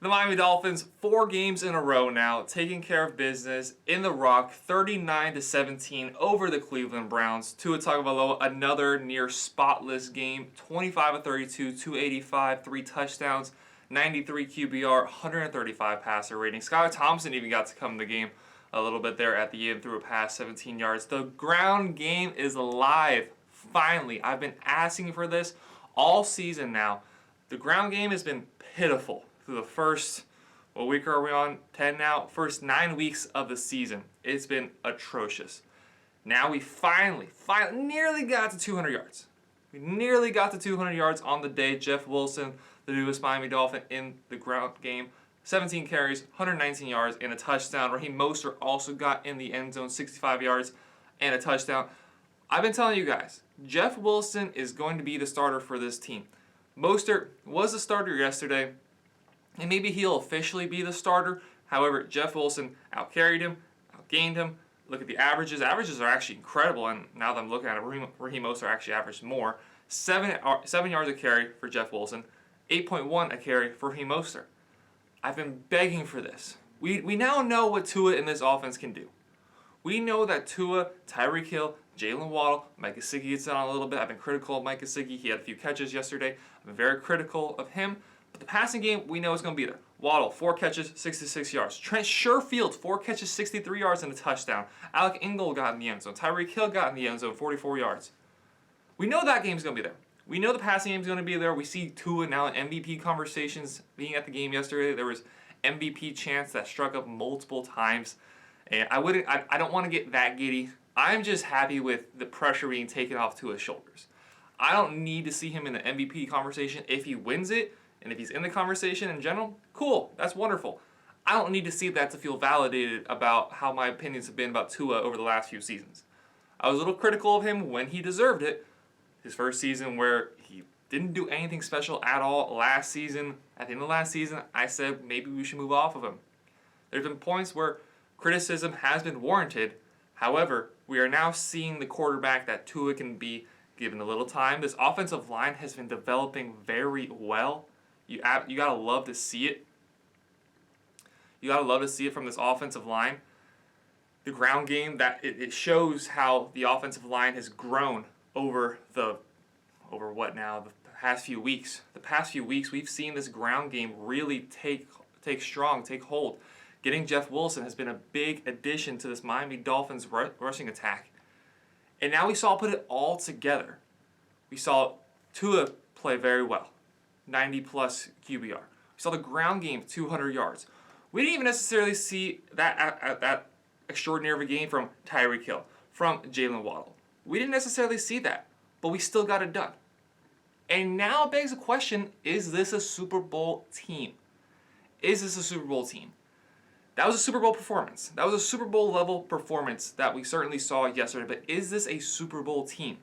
The Miami Dolphins, 4 games in a row now, taking care of business in the Rock, 39-17 over the Cleveland Browns. Tua Tagovailoa, another near spotless game, 25-32, 285, 3 touchdowns, 93 QBR, 135 passer rating. Skylar Thompson even got to come in the game a little bit there at the end, threw a pass, 17 yards. The ground game is alive. Finally, I've been asking for this all season now. The ground game has been pitiful through the first, what week are we on? 10 now? First 9 weeks of the season. It's been atrocious. Now we finally nearly got to 200 yards. We nearly got to 200 yards on the day. Jeff Wilson, the newest Miami Dolphin in the ground game, 17 carries, 119 yards, and a touchdown. Raheem Mostert also got in the end zone, 65 yards, and a touchdown. I've been telling you guys, Jeff Wilson is going to be the starter for this team. Mostert was the starter yesterday, and maybe he'll officially be the starter. However, Jeff Wilson outcarried him, outgained him. Look at the averages. Averages are actually incredible, and now that I'm looking at it, Raheem Mostert actually averaged more. 7 yards a carry for Jeff Wilson, 8.1 a carry for Raheem Mostert. I've been begging for this. We now know what Tua in this offense can do. We know that Tua, Tyreek Hill, Jalen Waddle, Mike Gesicki gets on a little bit. I've been critical of Mike Gesicki. He had a few catches yesterday. I've been very critical of him. But the passing game, we know is going to be there. Waddle, 4 catches, 66 yards. Trent Sherfield, 4 catches, 63 yards and a touchdown. Alec Ingold got in the end zone. Tyreek Hill got in the end zone, 44 yards. We know that game's going to be there. We know the passing game's going to be there. We see Tua now in MVP conversations. Being at the game yesterday, there was MVP chants that struck up multiple times. And I don't want to get that giddy. I'm just happy with the pressure being taken off Tua's shoulders. I don't need to see him in the MVP conversation. If he wins it, and if he's in the conversation in general, cool, that's wonderful. I don't need to see that to feel validated about how my opinions have been about Tua over the last few seasons. I was a little critical of him when he deserved it. His first season where he didn't do anything special at all last season. At the end of last season, I said maybe we should move off of him. There's been points where criticism has been warranted. However, we are now seeing the quarterback that Tua can be given a little time. This offensive line has been developing very well. You gotta love to see it. You gotta love to see it from this offensive line. The ground game, that it shows how the offensive line has grown over the past few weeks. The past few weeks, we've seen this ground game really take hold. Getting Jeff Wilson has been a big addition to this Miami Dolphins rushing attack. And now we saw put it all together. We saw Tua play very well. 90-plus QBR. We saw the ground game, 200 yards. We didn't even necessarily see that extraordinary of a game from Tyreek Hill, from Jalen Waddle. We didn't necessarily see that, but we still got it done. And now it begs the question, is this a Super Bowl team? Is this a Super Bowl team? That was a Super Bowl performance. That was a Super Bowl level performance that we certainly saw yesterday, but is this a Super Bowl team?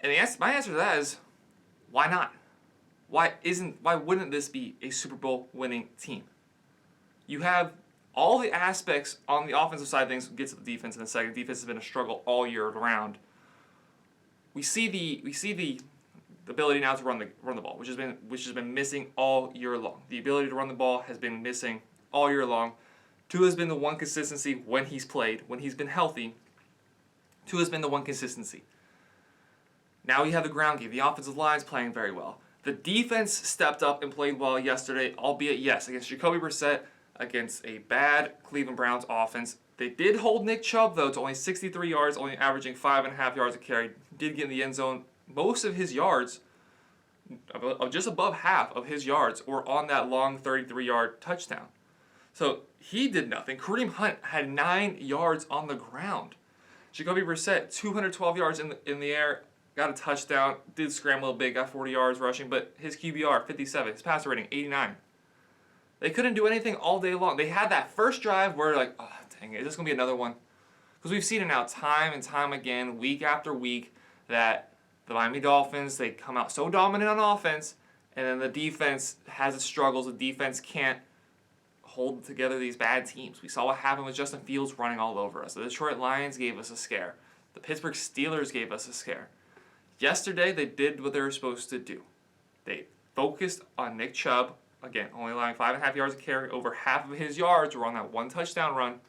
And my answer to that is, why not? Why wouldn't this be a Super Bowl winning team? You have all the aspects on the offensive side of things. We'll get to the defense in a second. Defense has been a struggle all year round. We see the ability now to run the ball, which has been missing all year long. The ability to run the ball has been missing all year long. Tua has been the one consistency when he's played, when he's been healthy. Tua has been the one consistency. Now you have the ground game. The offensive line's playing very well. The defense stepped up and played well yesterday, albeit, yes, against Jacoby Brissett, against a bad Cleveland Browns offense. They did hold Nick Chubb, though, to only 63 yards, only averaging 5.5 yards a carry. Did get in the end zone. Most of his yards, just above half of his yards, were on that long 33-yard touchdown. So he did nothing. Kareem Hunt had 9 yards on the ground. Jacoby Brissett, 212 yards in the air, got a touchdown, did scramble a bit, got 40 yards rushing, but his QBR, 57, his passer rating, 89. They couldn't do anything all day long. They had that first drive where like, oh, dang it, is this going to be another one? Because we've seen it now time and time again, week after week, that the Miami Dolphins, they come out so dominant on offense, and then the defense has its struggles. The defense can't hold together these bad teams. We saw what happened with Justin Fields running all over us. The Detroit Lions gave us a scare. The Pittsburgh Steelers gave us a scare. Yesterday, they did what they were supposed to do. They focused on Nick Chubb, again, only allowing 5.5 yards of carry. Over half of his yards were on that one touchdown run.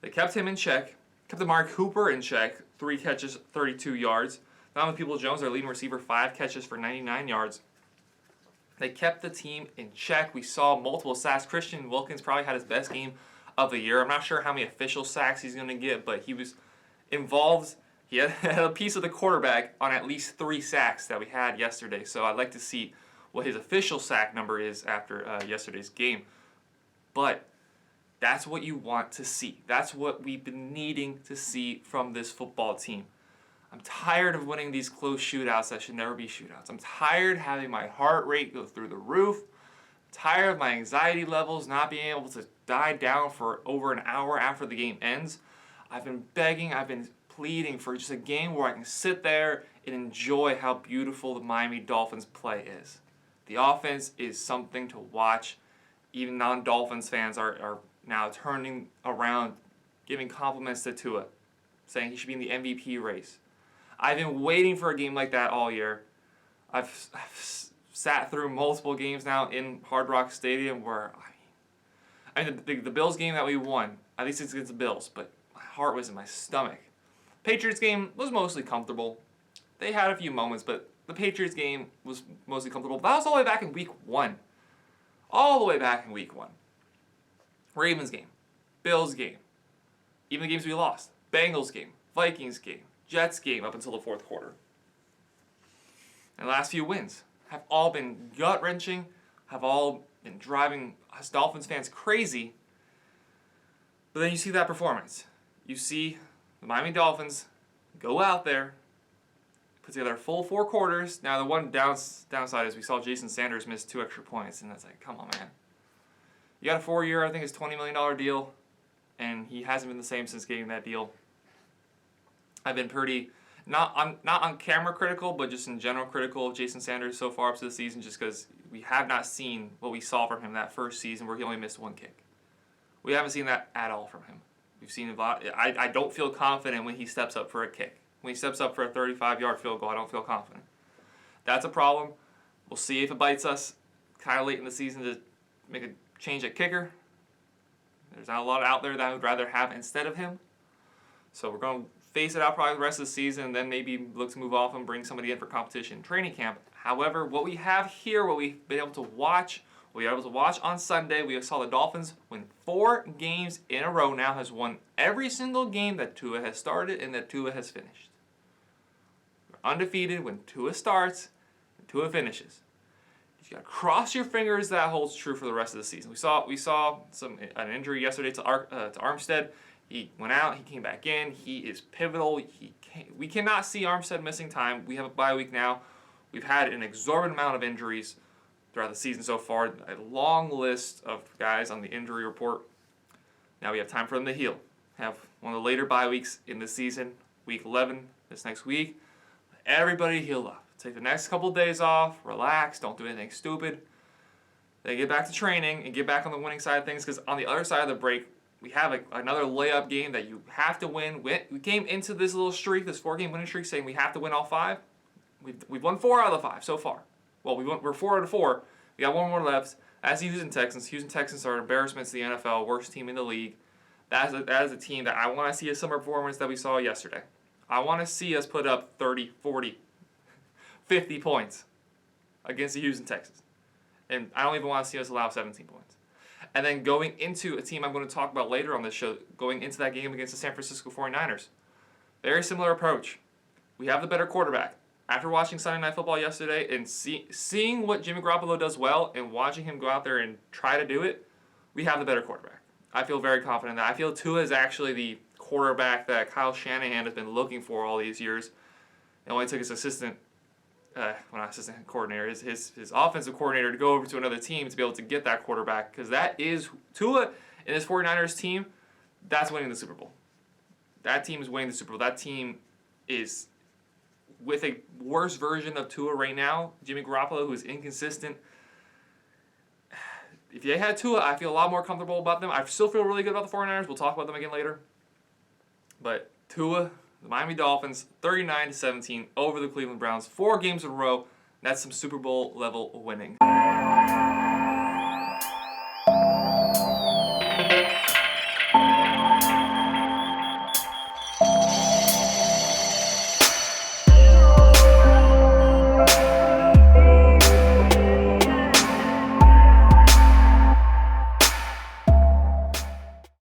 They kept him in check, kept Amari Cooper in check, 3 catches, 32 yards. Donovan Peoples-Jones, their leading receiver, 5 catches for 99 yards. They kept the team in check. We saw multiple sacks. Christian Wilkins probably had his best game of the year. I'm not sure how many official sacks he's going to get, but he was involved. He had a piece of the quarterback on at least 3 sacks that we had yesterday. So I'd like to see what his official sack number is after yesterday's game. But that's what you want to see. That's what we've been needing to see from this football team. I'm tired of winning these close shootouts that should never be shootouts. I'm tired of having my heart rate go through the roof. I'm tired of my anxiety levels not being able to die down for over an hour after the game ends. I've been begging, I've been pleading for just a game where I can sit there and enjoy how beautiful the Miami Dolphins play is. The offense is something to watch. Even non-Dolphins fans are now turning around, giving compliments to Tua, saying he should be in the MVP race. I've been waiting for a game like that all year. I've sat through multiple games now in Hard Rock Stadium where, the Bills game that we won, at least it's against the Bills, but my heart was in my stomach. Patriots game was mostly comfortable. They had a few moments, but the Patriots game was mostly comfortable. That was all the way back in week 1. All the way back in week 1. Ravens game, Bills game, even the games we lost. Bengals game, Vikings game, Jets game up until the 4th quarter. And the last few wins have all been gut-wrenching, have all been driving us Dolphins fans crazy. But then you see that performance. You see the Miami Dolphins go out there, put together a full 4 quarters. Now the one downside is we saw Jason Sanders miss 2 extra points, and that's like, come on, man. You got a 4-year, I think it's $20 million deal, and he hasn't been the same since getting that deal. I've been pretty, not on camera critical, but just in general critical of Jason Sanders so far up to the season, just because we have not seen what we saw from him that first season where he only missed 1 kick. We haven't seen that at all from him. We've seen a lot. I don't feel confident when he steps up for a kick. When he steps up for a 35-yard field goal, I don't feel confident. That's a problem. We'll see if it bites us kind of late in the season to make a change at kicker. There's not a lot out there that I would rather have instead of him. So we're going to face it out probably the rest of the season and then maybe look to move off and bring somebody in for competition training camp. However, what we have here, what we've been able to watch, we were able to watch on Sunday, we saw the Dolphins win 4 games in a row now, has won every single game that Tua has started and that Tua has finished. We're undefeated when Tua starts and Tua finishes. You got to cross your fingers that holds true for the rest of the season. We saw an injury yesterday to Armstead. He went out. He came back in. He is pivotal. We cannot see Armstead missing time. We have a bye week now. We've had an exorbitant amount of injuries throughout the season so far. A long list of guys on the injury report. Now we have time for them to heal. Have one of the later bye weeks in the season, week 11 this next week. Everybody heal up. Take the next couple of days off, relax, don't do anything stupid. Then get back to training and get back on the winning side of things, because on the other side of the break, we have another layup game that you have to win. We came into this little streak, this 4-game winning streak, saying we have to win all 5. We've won 4 out of the 5 so far. Well, we're 4 out of 4. We got 1 more left. That's the Houston Texans. Houston Texans are an embarrassment to the NFL, worst team in the league. That is a team that I want to see a similar performance that we saw yesterday. I want to see us put up 30, 40, 50 points against the Houston Texans. And I don't even want to see us allow 17 points. And then going into a team I'm going to talk about later on this show, going into that game against the San Francisco 49ers. Very similar approach. We have the better quarterback. After watching Sunday Night Football yesterday and seeing what Jimmy Garoppolo does well and watching him go out there and try to do it, we have the better quarterback. I feel very confident that. I feel Tua is actually the quarterback that Kyle Shanahan has been looking for all these years. It only took his assistant coordinator, his offensive coordinator to go over to another team to be able to get that quarterback, because that is Tua and his 49ers team, that's winning the Super Bowl. That team is winning the Super Bowl. That team is with a worse version of Tua right now, Jimmy Garoppolo, who is inconsistent. If they had Tua, I feel a lot more comfortable about them. I still feel really good about the 49ers. We'll talk about them again later. But Tua, the Miami Dolphins, 39-17 over the Cleveland Browns, 4 games in a row. That's some Super Bowl level winning.